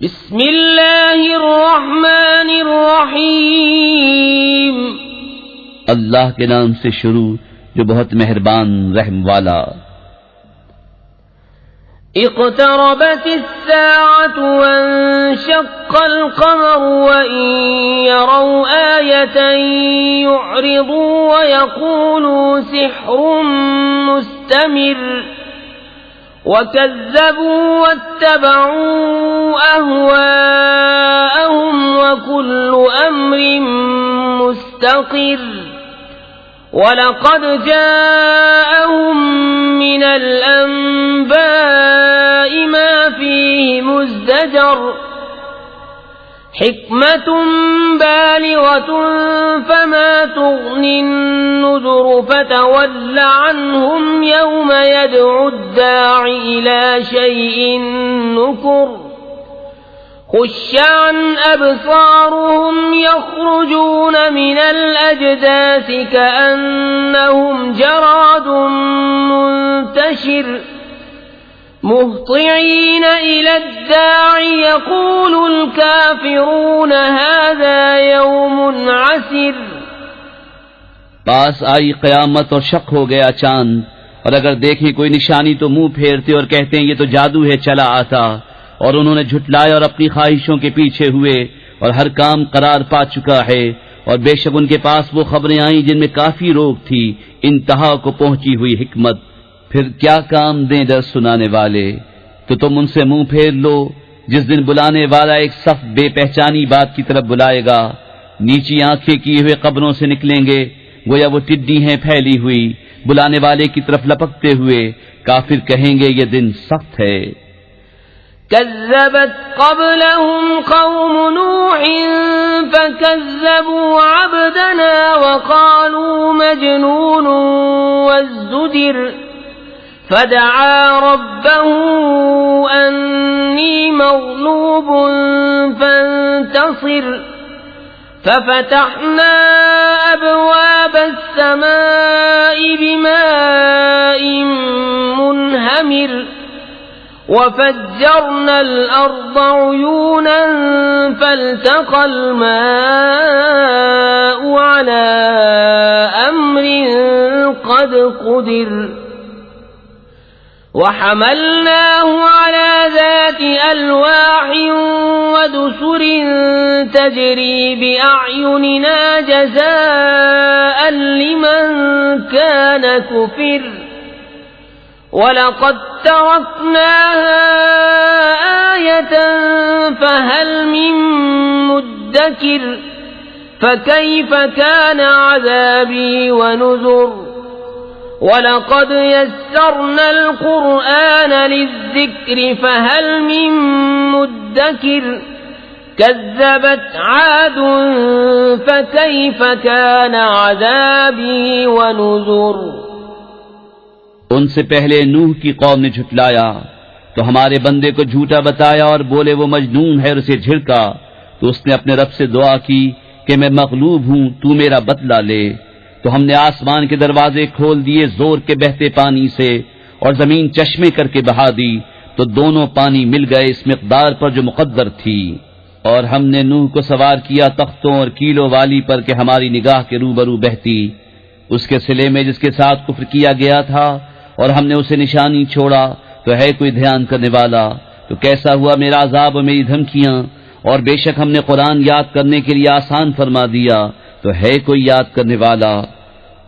बिस्मिल्लाहिर्रहमानिर्रहीम। अल्लाह के नाम से शुरू जो बहुत मेहरबान रहम वाला। इक़्तरबतिस्साअतु वन्शक़्क़ल क़मरु वइन यरौ आयतन युअरिदू वयक़ूलू सिह्रुम मुस्तमिर वकज़्ज़बू वत्तबऊ अहवाअहुम वकुल्लु अम्रिन मुस्तक़िर वलक़द जाअहुम मिनल अंबाइ मा फ़ीहि मुज़्दजर हिक्मतुन बालिग़तुन फमा तुग़नि अन्नुज़ुर फ़तवल्ल अन्हुम यौम यदअु अद्दा'i इला शैइन नुकुर खुश्श अन अबसारुहुम यख़रुजून मिनल अजदासी कअन्नहुम जरादुम मुंतशिर मुहतिईन इला अद्दा'i यक़ूलुल काफ़िरून हाज़ा यौमुन असीर। पास आई क़यामत और शक हो गया चांद, और अगर देखें कोई निशानी तो मुंह फेरते और कहते हैं ये तो जादू है चला आता। और उन्होंने झुटलाया और अपनी ख्वाहिशों के पीछे हुए, और हर काम करार पा चुका है। और बेशक उनके पास वो खबरें आईं जिनमें काफी रोक थी, इंतहा को पहुंची हुई हिकमत। फिर क्या काम दें दर्द सुनाने वाले, तो तुम उनसे मुंह फेर लो। जिस दिन बुलाने वाला एक सफ बेपहचानी बात की तरफ बुलाएगा, नीची आंखें किए हुए कब्रों से निकलेंगे, गोया वो टिड्डी हैं फैली हुई, बुलाने वाले की तरफ लपकते हुए। काफिर कहेंगे ये दिन सख्त है। कज़्ज़बत क़ब्लहुम क़ौमु नूहिन फ़कज़्ज़बू अब्दना वक़ालू मजनूनुन वज़्ज़ुजिर फ़दअा रब्बहू अन्नी मग़लूबुन फ़ंतसिर फ़फ़तहना अबवाब अस्समाइ बिमाइन मुनहमिर वफ़ज्जरना अल-अर्ज़ उयूनन फ़ल्तक़ा अल-माउ अला अम्रिन क़द क़ुदिर वहमलनाहु अला ज़ाति अल्वाहिन वदुसुरिन तजरी बिअअयुनिना जज़ाअन लिमन कान कुफ़िर वलक़द तरक्नाहा आयतन फ़हल मिन मुद्दकिर फ़कैफ़ कान अज़ाबी वनुज़ुर वलक़द यस्सरना अल-क़ुरआन लिज़्ज़िक्रि फ़हल मिन मुद्दकिर कज़्ज़बत आदुन फ़कैफ़ कान अज़ाबी वनुज़ुर। उनसे पहले नूह की कौम ने झुटलाया तो हमारे बंदे को झूठा बताया और बोले वो मजनून है और उसे झिड़का। तो उसने अपने रब से दुआ की कि मैं मग़लूब हूं, तू मेरा बदला ले। तो हमने आसमान के दरवाजे खोल दिए जोर के बहते पानी से, और जमीन चश्मे करके बहा दी, तो दोनों पानी मिल गए इस मिक़दार पर जो मुक़द्दर थी। और हमने नूह को सवार किया तख्तों और कीलों वाली पर कि हमारी निगाह के रूबरू बहती, उसके सिले में जिसके साथ कुफ्र किया गया था। और हमने उसे निशानी छोड़ा, तो है कोई ध्यान करने वाला। तो कैसा हुआ मेरा अज़ाब और मेरी धमकियां। और बेशक हमने कुरान याद करने के लिए आसान फरमा दिया, तो है कोई याद करने वाला।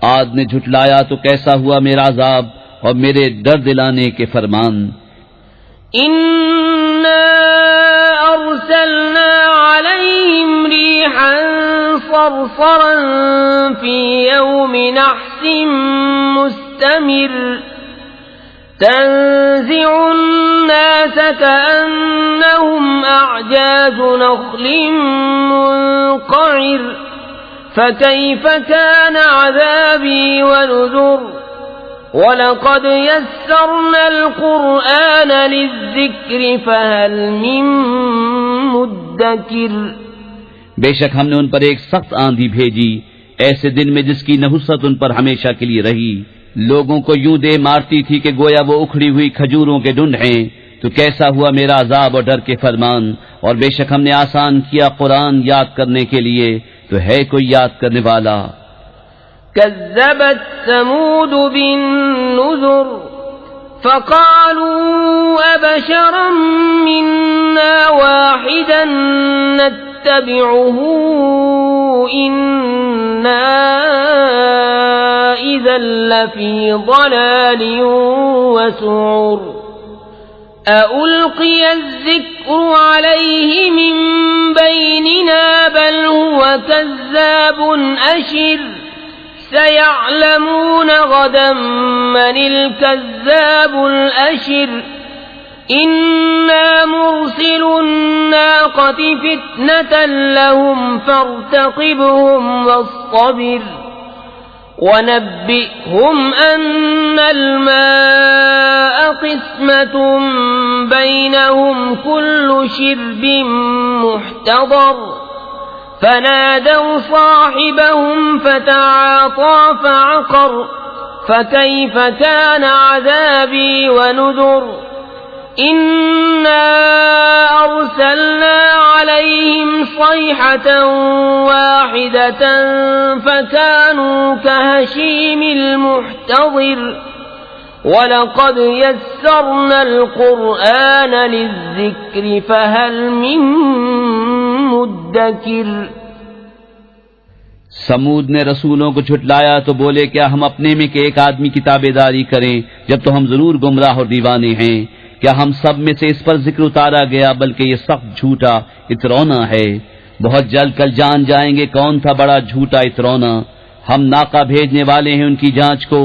आद ने झुटलाया तो कैसा हुआ मेरा अज़ाब और मेरे डर दिलाने के फरमान। इन्ना अर्सलना अलैहिम रीहन सरसरन फी यौमि नहसिन मुस्तमिर तंज़िउ अन्नास कअन्नहुम अअजाज़ु नख़्लिन मुनक़इर फ़कैफ़ कान अज़ाबी वनुज़ुर वलक़द यस्सरना अल-क़ुरआन लिज़्ज़िक्रि फ़हल मिन मुद्दकिर। बेशक हमने उन पर एक सख्त आंधी भेजी, ऐसे दिन में जिसकी नहुसत उन पर हमेशा के लिए रही। लोगों को यूं दे मारती थी कि गोया वो उखड़ी हुई खजूरों के ढूंढ हैं। तो कैसा हुआ मेरा अज़ाब और डर के फरमान। और बेशक हमने आसान किया कुरान याद करने के लिए, तो है कोई याद करने वाला। कज़्ज़बत समूद बिन्नुज़ुर फ़क़ालू अबशरम मिन्ना वाहिदन नत्तबिउहु इन्ना इज़न लफ़ी ज़लालिन वसुऊर अउल्क़िय अज़्ज़िक्रु अलैहि मिन बैनिना बल हुव कज़्ज़ाबुन अशिर सयअलमून गदन मनिल कज़्ज़ाबुल अशिर इन्ना मुरसिलुन नाक़ति फ़ित्नतन लहुम फ़र्तक़िबहुम वस्तबिर वनब्बिअहुम अन्नल माअ क़िस्मतुन बैनहुम कुल्लु शिर्बिन मुहतदर फनादौ साहिबहुम फ़तआता फ़अक़र फ़कैफ़ कान अज़ाबी वनुज़ुर इन्ना अर्सलना अलैहिम सयहतन वाहिदतन फ़कानू कहशीमिल मुहतज़िर वलक़द यस्सरनल क़ुरआन लिज़्ज़िक्रि फ़हल मिन मुद्दकिर। समूद ने रसूलों को झुटलाया तो बोले, क्या हम अपने में के एक आदमी की ताबेदारी करें, जब तो हम जरूर गुमराह और दीवाने हैं। क्या हम सब में से इस पर जिक्र उतारा गया, बल्कि ये सख्त झूठा इतरौना है। बहुत जल्द कल जान जाएंगे कौन था बड़ा झूठा इतरौना। हम नाका भेजने वाले हैं उनकी जांच को,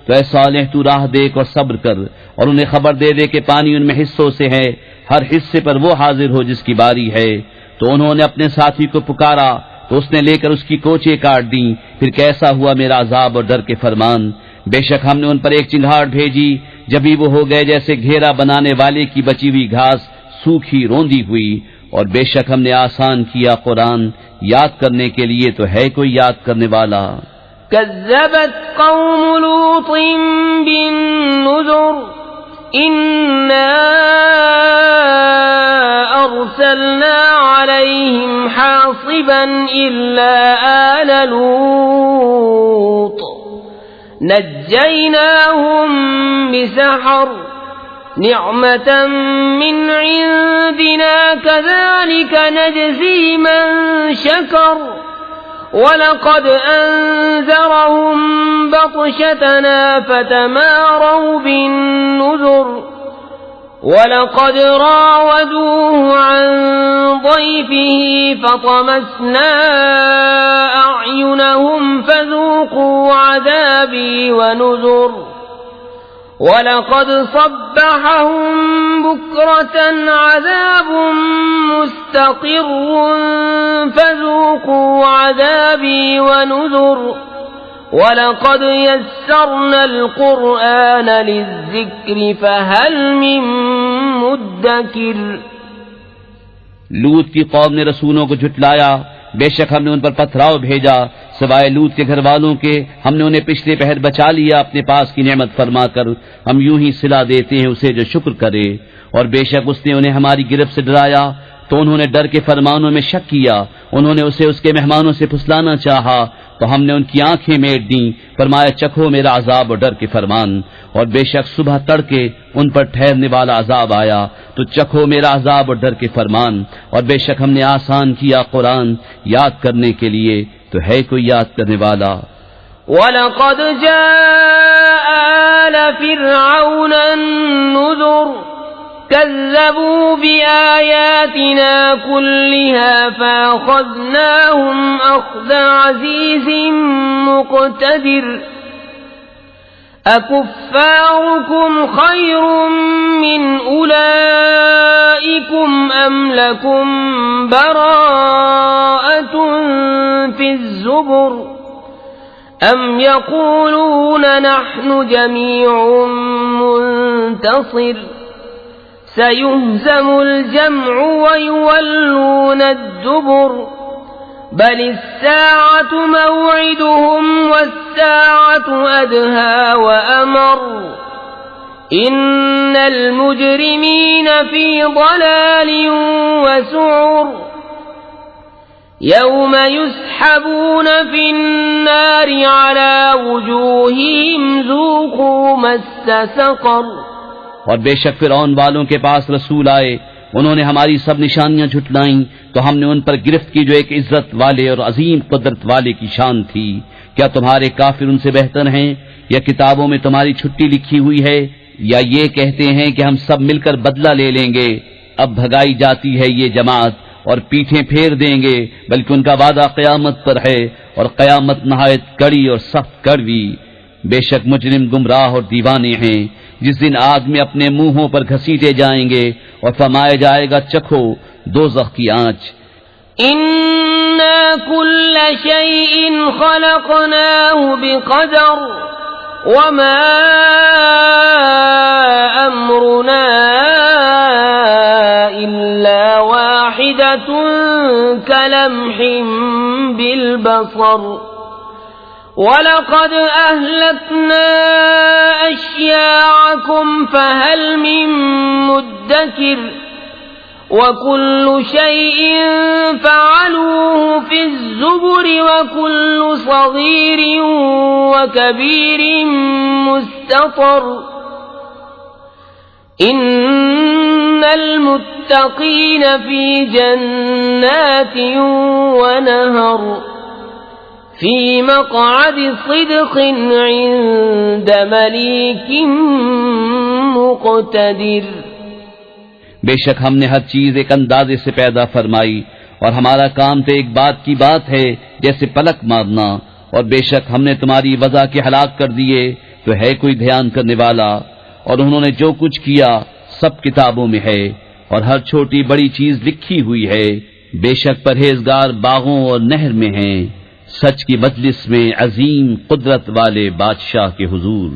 तो ऐ सालेह तू राह देख और सब्र कर, और उन्हें खबर दे दे कि पानी उनमें हिस्सों से है, हर हिस्से पर वो हाजिर हो जिसकी बारी है। तो उन्होंने अपने साथी को पुकारा, तो उसने लेकर उसकी कोचें काट दी। फिर कैसा हुआ मेरा अजाब और डर के फरमान। बेशक हमने उन पर एक चिंगाड़ भेजी, जब भी वो हो गए जैसे घेरा बनाने वाले की बची हुई घास सूखी रोंदी हुई। और बेशक हमने आसान किया कुरान याद करने के लिए, तो है कोई याद करने वाला। कज़्ज़बत कौम लूतिन बिन्नुज़ुर इन्ना अर्सलना अलैहिम हासिबन इल्ला आल लूत नज्जैनाहुम बिसहर निअमतन मिन इंदिना कज़ालिक नजज़ी मन शकर वलक़द अंज़रहुम बत्शतना फ़तमारौ बिन्नुज़ुर वलक़द रावदूहु अन ضيफिही फ़तमस्ना अअयुनहुम फ़ज़ूक़ू अज़ाबी वनुज़ुर वलक़द सब्बहहुम बुक्रतन अज़ाबुन मुस्तक़िर्रुन फ़ज़ूक़ू अज़ाबी वनुज़ुर वलक़द यस्सरनल क़ुरआन लिज़्ज़िक्रि फ़हल मिन मुद्दकिर। लूत की कौम ने रसूलों को झुटलाया, बेशक हमने उन पर पथराव भेजा। सिवाय लूत के घर वालों के हमने उन्हें पिछले पहर बचा लिया अपने पास की नेमत फरमाकर। हम यूं ही सिला देते हैं उसे जो शुक्र करे। और बेशक उसने उन्हें हमारी गिरफ्त से डराया, तो उन्होंने डर के फरमानों में शक किया। उन्होंने उसे उसके मेहमानों से फुसलाना चाहा, तो हमने उनकी आंखें मेट दी। फरमाया, चखो मेरा अजाब और डर के फरमान। और बेशक सुबह तड़के उन पर ठहरने वाला अजाब आया, तो चखो मेरा अजाब और डर के फरमान। और बेशक हमने आसान किया कुरान याद करने के लिए, तो है कोई याद करने वाला। वलक़द जाअ आल फ़िरऔन अन्नुज़ुर कज़्ज़बू बिआयातिना कुल्लिहा फ़अख़ज़नाहुम अख़ज़ अज़ीज़िन मुक़तदिर। अकुफ़्फ़ारुकुम ख़ैरुम मिन उलाइकुम अम लकुम बराअतुन फ़िज़्ज़ुबुर अम यक़ूलून नहनु जमीउन मुन्तसिर सयुहज़मुल जम्उ वयुवल्लून अद्दुबुर बल अस्साअतु मौइदुहुम वस्साअतु अदहा वअमर इन्नल मुजरिमीन फी ضलालिन वसुऊर। यौम युस्हबून फिन्नार अला वुजूहिहिम ज़ूक़ू मस्स सक़र। और बेशक फिरौन वालों के पास रसूल आए, उन्होंने हमारी सब निशानियां झुटलाईं, तो हमने उन पर गिरफ्त की जो एक इज्जत वाले और अजीम कुदरत वाले की शान थी। क्या तुम्हारे काफिर उनसे बेहतर हैं, या किताबों में तुम्हारी छुट्टी लिखी हुई है, या ये कहते हैं कि हम सब मिलकर बदला ले लेंगे। अब भगाई जाती है ये जमात और पीठें फेर देंगे, बल्कि उनका वादा क़यामत पर है, और क़यामत नहायत कड़ी और सख्त कड़वी। बेशक मुजरिम गुमराह और दीवाने हैं, जिस दिन आदमी अपने मुंहों पर घसीटे जाएंगे और फरमाया जाएगा चखो दोज़ख की आंच। इन्ना कुल्ल शैइन खलक़नाहु बिक़दर वमा अम्रुना इल्ला वाहिदतुन कलम्हिम बिलबसर वलक़द अहलकना अश्याअकुम फहल मिन मुद्दकिर वकुल्लु शैइन फ़अलूहु फ़िज़्ज़ुबुर वकुल्लु सग़ीरिन वकबीरिन मुस्ततर। इन्नल मुत्तक़ीन फ़ी जन्नातिन वनहर फ़ी मक़अदि सिद्क़िन इन्द मलीकिन मुक़तदिर। बेशक हमने हर चीज एक अंदाजे से पैदा फरमाई, और हमारा काम तो एक बात की बात है जैसे पलक मारना। और बेशक हमने तुम्हारी वज़ा के हलाक कर दिए, तो है कोई ध्यान करने वाला। और उन्होंने जो कुछ किया सब किताबों में है, और हर छोटी बड़ी चीज लिखी हुई है। बेशक परहेजगार बागों और नहर में हैं, सच की मजलिस में अजीम कुदरत वाले बादशाह के हुजूर।